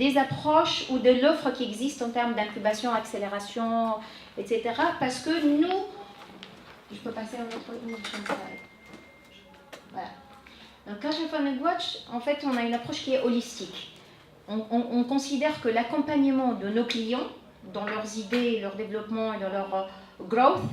des approches ou de l'offre qui existe en termes d'incubation, accélération, etc. Parce que nous, je peux passer à notre slide. Voilà. Donc, Culture Funding Watch, en fait, on a une approche qui est holistique. On considère que l'accompagnement de nos clients dans leurs idées, leur développement et dans leur growth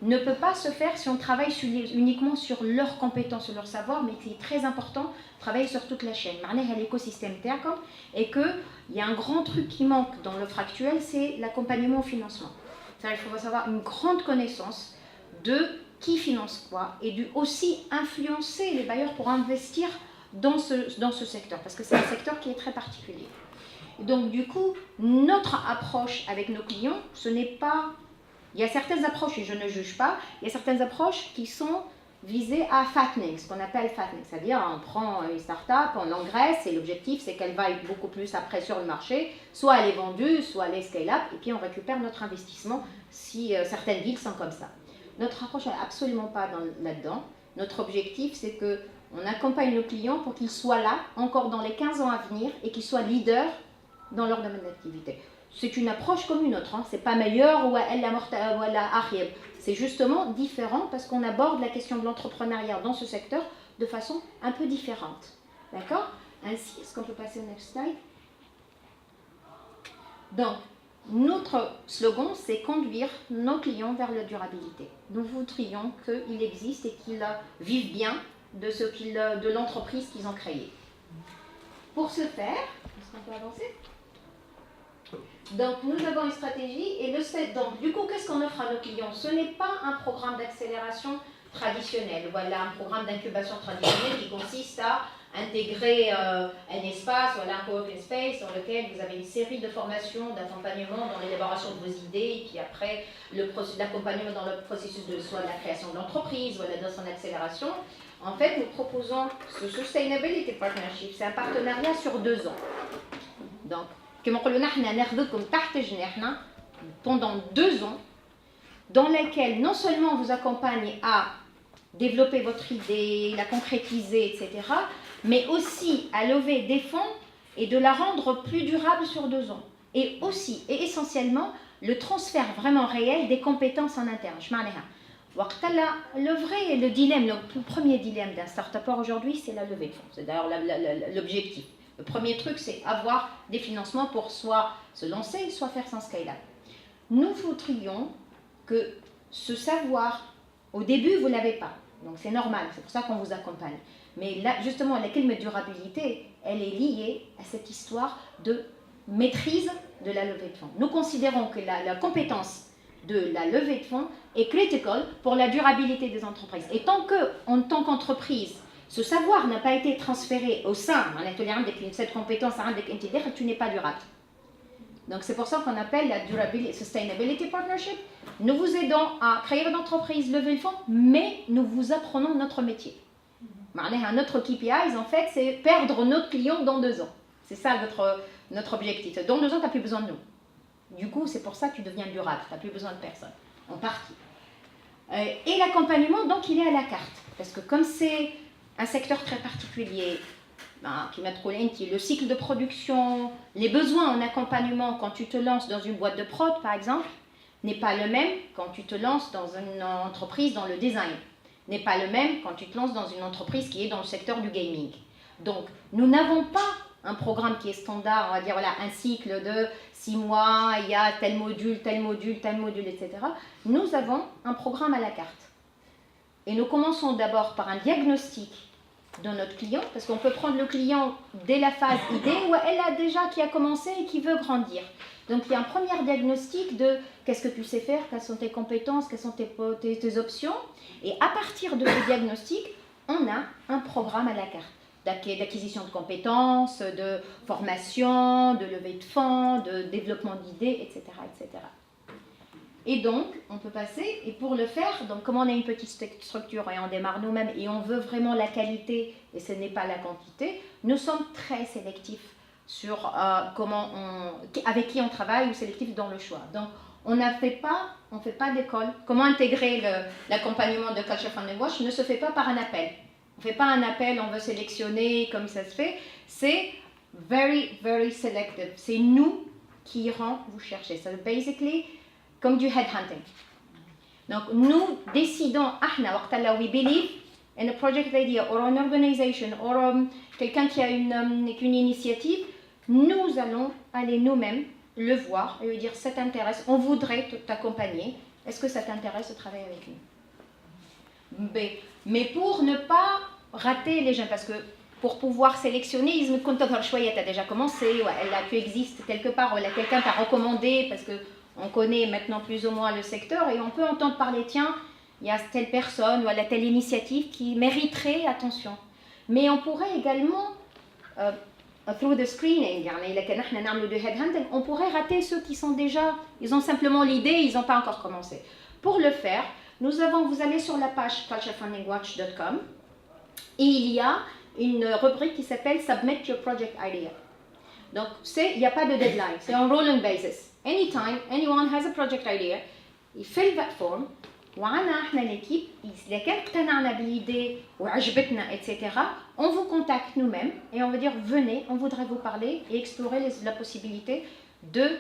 ne peut pas se faire si on travaille uniquement sur leurs compétences, sur leur savoir, mais c'est très important de travailler sur toute la chaîne. معناها l'écosystème تاعكم et qu'il y a un grand truc qui manque dans l'offre actuelle, c'est l'accompagnement au financement. Il faut savoir une grande connaissance de qui finance quoi et aussi influencer les bailleurs pour investir dans ce secteur, parce que c'est un secteur qui est très particulier. Donc du coup, notre approche avec nos clients, ce n'est pas... Il y a certaines approches, et je ne juge pas, il y a certaines approches qui sont visées à fattening, ce qu'on appelle fattening, c'est-à-dire on prend une start-up, on l'engraisse, et l'objectif c'est qu'elle vaille beaucoup plus après sur le marché, soit elle est vendue, soit elle est scale-up, et puis on récupère notre investissement si certaines deals sont comme ça. Notre approche n'est absolument pas là-dedans. Notre objectif c'est que on accompagne nos clients pour qu'ils soient là, encore dans les 15 ans à venir, et qu'ils soient leaders dans leur domaine d'activité. C'est une approche comme une autre, hein. C'est pas meilleur ou elle la arrière. C'est justement différent parce qu'on aborde la question de l'entrepreneuriat dans ce secteur de façon un peu différente. D'accord? Ainsi, est-ce qu'on peut passer au next slide? Donc, notre slogan, c'est conduire nos clients vers la durabilité. Nous voudrions qu'ils existent et qu'ils vivent bien de l'entreprise qu'ils ont créée. Pour ce faire, est-ce qu'on peut avancer? Donc, nous avons une stratégie et donc, du coup, qu'est-ce qu'on offre à nos clients? Ce n'est pas un programme d'accélération traditionnel. Voilà, un programme d'incubation traditionnel qui consiste à intégrer un espace, voilà, un co-working space dans lequel vous avez une série de formations, d'accompagnement dans l'élaboration de vos idées, et puis après, l'accompagnement dans le processus de soit de la création de l'entreprise, voilà, dans son accélération. En fait, nous proposons ce Sustainability Partnership. C'est un partenariat sur 2 ans. Donc, pendant 2 ans, dans lesquels non seulement on vous accompagne à développer votre idée, la concrétiser, etc., mais aussi à lever des fonds et de la rendre plus durable sur 2 ans. Et aussi, et essentiellement, le transfert vraiment réel des compétences en interne. Le dilemme, le premier dilemme d'un start-upper aujourd'hui, c'est la levée de fonds. C'est d'ailleurs l'objectif. Le premier truc, c'est avoir des financements pour soit se lancer, soit faire son scale-up. Nous voudrions que ce savoir, au début, vous ne l'avez pas. Donc c'est normal, c'est pour ça qu'on vous accompagne. Mais là, justement, la clé de durabilité, elle est liée à cette histoire de maîtrise de la levée de fonds. Nous considérons que la compétence de la levée de fonds est critical pour la durabilité des entreprises. Et tant en tant qu'entreprise, ce savoir n'a pas été transféré au sein, cette compétence, tu n'es pas durable. Donc c'est pour ça qu'on appelle la Sustainability Partnership. Nous vous aidons à créer une entreprise, lever le fonds, mais nous vous apprenons notre métier. Notre KPI, en fait, c'est perdre notre client dans 2 ans. C'est ça notre objectif. Dans 2 ans, tu n'as plus besoin de nous. Du coup, c'est pour ça que tu deviens durable. Tu n'as plus besoin de personne, en partie. Et l'accompagnement, donc, il est à la carte. Parce que comme c'est un secteur très particulier, le cycle de production, les besoins en accompagnement quand tu te lances dans une boîte de prod, par exemple, n'est pas le même quand tu te lances dans une entreprise dans le design. N'est pas le même quand tu te lances dans une entreprise qui est dans le secteur du gaming. Donc, nous n'avons pas un programme qui est standard, on va dire, voilà, un cycle de 6 mois, il y a tel module, etc. Nous avons un programme à la carte. Et nous commençons d'abord par un diagnostic de notre client, parce qu'on peut prendre le client dès la phase idée où elle a déjà qui a commencé et qui veut grandir. Donc il y a un premier diagnostic de qu'est-ce que tu sais faire, quelles sont tes compétences, quelles sont tes options. Et à partir de ce diagnostic, on a un programme à la carte d'acquisition de compétences, de formation, de levée de fonds, de développement d'idées, etc., etc. Et donc, on peut passer, et pour le faire, donc comme on a une petite structure et on démarre nous-mêmes et on veut vraiment la qualité et ce n'est pas la quantité, nous sommes très sélectifs sur avec qui on travaille ou sélectifs dans le choix. Donc, on ne fait pas d'école. Comment intégrer l'accompagnement de Culture Funding Watch ne se fait pas par un appel. On ne fait pas un appel, on veut sélectionner comme ça se fait. C'est very, very selective. C'est nous qui irons vous chercher. So basically, comme du headhunting. Donc, nous décidons, we believe in a project idea or an organization or quelqu'un qui a une initiative, nous allons aller nous-mêmes le voir et lui dire ça t'intéresse, on voudrait t'accompagner, est-ce que ça t'intéresse de travailler avec nous? Mais pour ne pas rater les gens, parce que pour pouvoir sélectionner, ils me contactent, tu as déjà commencé, tu existes quelque part, quelqu'un t'a recommandé, parce qu'on connaît maintenant plus ou moins le secteur, et on peut entendre parler, tiens, il y a telle personne ou telle initiative qui mériterait attention. Mais on pourrait également, through the screening, on pourrait rater ceux qui sont déjà, ils ont simplement l'idée, ils n'ont pas encore commencé. Pour le faire, vous allez sur la page culturefundingwatch.com et il y a une rubrique qui s'appelle Submit your project idea. Donc, il n'y a pas de deadline, c'est en rolling basis. Anytime anyone has a project idea, il fill that form. وعنا احنا l'équipe, إذا كان اقتنعنا بالidée وعجبتنا, etc., on vous contacte nous-mêmes et on va dire venez, on voudrait vous parler et explorer la possibilité de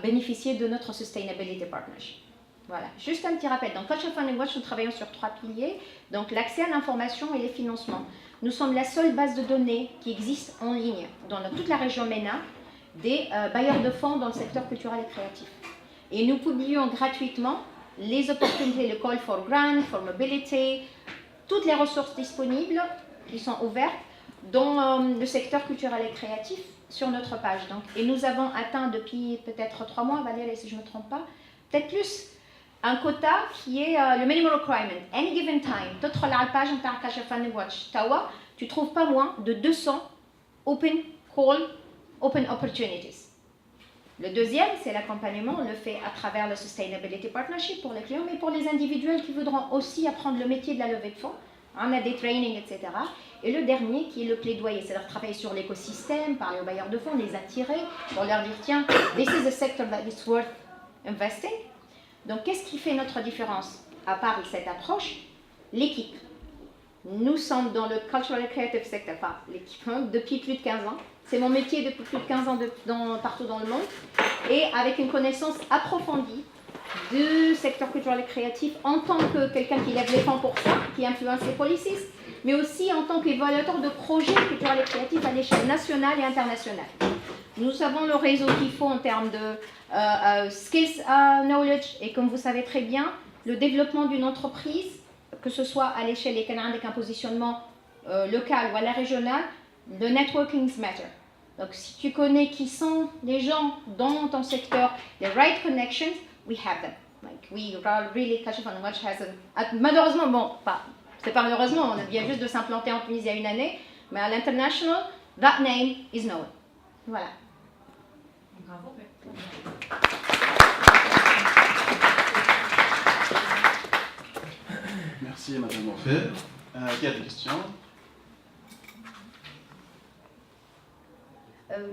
bénéficier de notre Sustainability Partnership. Voilà, juste un petit rappel. Dans Culture Funding Watch, nous travaillons sur 3 piliers. Donc l'accès à l'information et les financements. Nous sommes la seule base de données qui existe en ligne dans toute la région MENA des bailleurs de fonds dans le secteur culturel et créatif. Et nous publions gratuitement les opportunités, le call for grant, for mobility, toutes les ressources disponibles qui sont ouvertes dans le secteur culturel et créatif sur notre page. Donc, et nous avons atteint depuis peut-être 3 mois, Valérie, si je ne me trompe pas, peut-être plus, un quota qui est le minimum requirement. Any given time, tu as la page de Culture Funding Watch, tu ne trouves pas moins de 200 open call, open opportunities. Le deuxième, c'est l'accompagnement. On le fait à travers le Sustainability Partnership pour les clients, mais pour les individuels qui voudront aussi apprendre le métier de la levée de fonds. On a des trainings, etc. Et le dernier, qui est le plaidoyer, c'est-à-dire travailler sur l'écosystème, parler aux bailleurs de fonds, les attirer, pour leur dire, tiens, this is a sector that is worth investing. Donc, qu'est-ce qui fait notre différence, à part cette approche? L'équipe. Nous sommes dans le cultural creative sector, enfin, l'équipe, depuis plus de 15 ans. C'est mon métier depuis plus de 15 ans partout dans le monde. Et avec une connaissance approfondie du secteur culturel et créatif en tant que quelqu'un qui lève les fonds pour ça, qui influence les policies, mais aussi en tant qu'évaluateur de projets culturels et créatifs à l'échelle nationale et internationale. Nous avons le réseau qu'il faut en termes de skills, knowledge, et comme vous savez très bien, le développement d'une entreprise, que ce soit à l'échelle des canaux avec un positionnement local ou à la régionale, le networking matter. Donc si tu connais qui sont les gens dans ton secteur, les right connections, we have them. Like we really, Culture Funding Watch has malheureusement, bon, c'est pas malheureusement, on vient juste de s'implanter en Tunisie il y a une année, mais à l'international, that name is known. Voilà. Bravo. Merci Madame Orphée. Qui a des questions?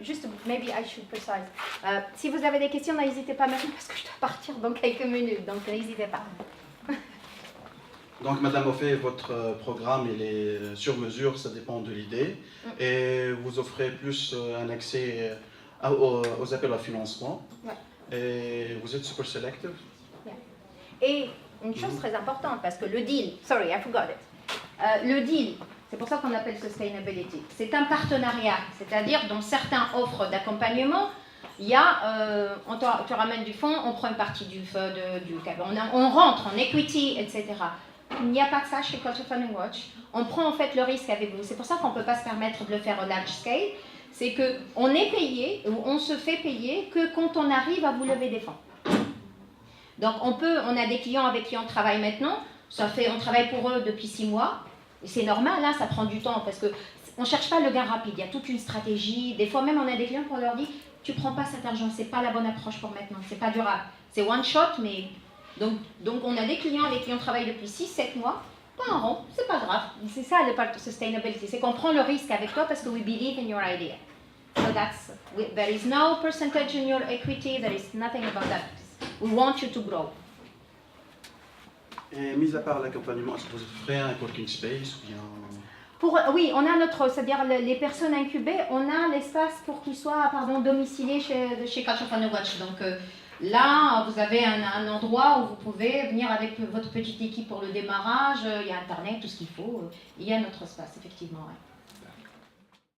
Juste, maybe I should precise. Si vous avez des questions, n'hésitez pas maintenant parce que je dois partir dans quelques minutes, donc n'hésitez pas. Donc Madame Orphée, votre programme il est sur mesure, ça dépend de l'idée, et vous offrez plus un accès aux appels à financement, et vous êtes super selective. Et une chose très importante, parce que le deal, sorry, I forgot it, le deal, c'est pour ça qu'on appelle sustainability. C'est un partenariat, c'est-à-dire dans certains offres d'accompagnement, il y a, on te ramène du fonds, on prend une partie du on rentre en equity, etc. Il n'y a pas de ça chez Culture Funding Watch. On prend en fait le risque avec vous. C'est pour ça qu'on ne peut pas se permettre de le faire au large scale. C'est qu'on est payé, ou on se fait payer que quand on arrive à vous lever des fonds. Donc on a des clients avec qui on travaille maintenant. On travaille pour eux depuis 6 mois. Et c'est normal, là, ça prend du temps parce qu'on ne cherche pas le gain rapide, il y a toute une stratégie. Des fois même, on a des clients qu'on leur dit « tu ne prends pas cet argent, ce n'est pas la bonne approche pour maintenant, ce n'est pas durable. C'est one shot, mais… » Donc on a des clients avec qui on travaille depuis 6-7 mois, pas un rond, c'est pas grave. C'est ça le part de sustainability, c'est qu'on prend le risque avec toi parce que we believe in your idea. So there is no percentage in your equity, there is nothing about that. We want you to grow. Et mis à part l'accompagnement, est-ce que vous offrez un coworking space ou bien... Oui, on a notre, c'est-à-dire les personnes incubées, on a l'espace pour qu'ils soient domiciliés chez Culture for No Watch. Donc là, vous avez un endroit où vous pouvez venir avec votre petite équipe pour le démarrage, il y a Internet, tout ce qu'il faut, il y a notre espace, effectivement. Ouais.